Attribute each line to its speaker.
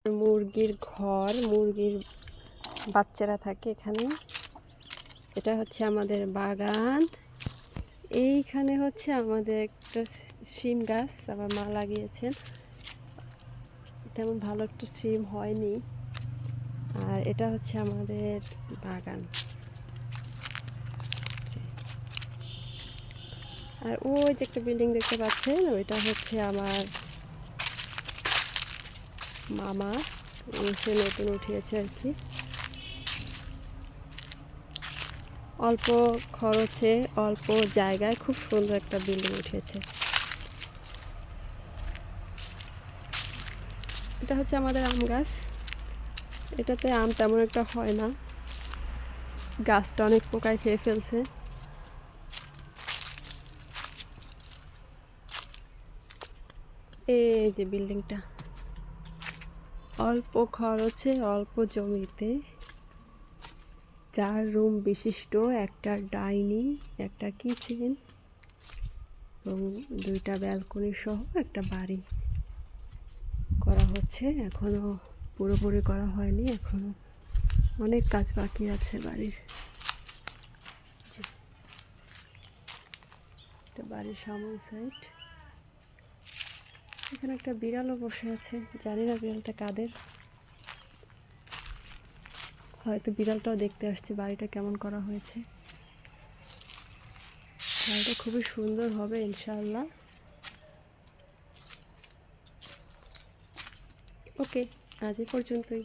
Speaker 1: মুরগির ঘর, মুরগির বাচ্চারা থাকে এখানে। এটা হচ্ছে আমাদের বাগান। এইখানে হচ্ছে আমাদের একটা শিম গাছ আমার মা লাগিয়েছেন, তেমন ভালো একটা শিম হয়নি। আর এটা হচ্ছে আমাদের বাগান। আর ওই যে একটা বিল্ডিং দেখতে পাচ্ছেন, ওইটা হচ্ছে আমার মামা, সে নতুন উঠিয়েছে আর কি। অল্প খরচে অল্প জায়গায় খুব সুন্দর একটা বিল্ডিং উঠেছে। এটা হচ্ছে আমাদের আম গাছ। এটাতে আম তেমন একটা হয় না, গাছটা অনেক পোকায় খেয়ে ফেলছে। এই যে বিল্ডিংটা, অল্প খরচে অল্প জমিতে 4 রুম বিশিষ্ট একটা ডাইনিং, একটা কিচেন এবং 2টা ব্যালকনি সহ একটা বাড়ি করা হচ্ছে। এখনো পুরোপুরি করা হয়নি, এখনো অনেক কাজ বাকি আছে বাড়ির। এটা বাড়ির সামনের সাইড। এখানে একটা বিড়ালও বসে আছে, জানি না বিড়ালটা কাদের। হয়তো বিড়ালটাও দেখতে আসছে বাড়িটা কেমন করা হয়েছে। বাড়িটা খুবই সুন্দর হবে ইনশাআল্লাহ। ওকে, আজ এই পর্যন্তই।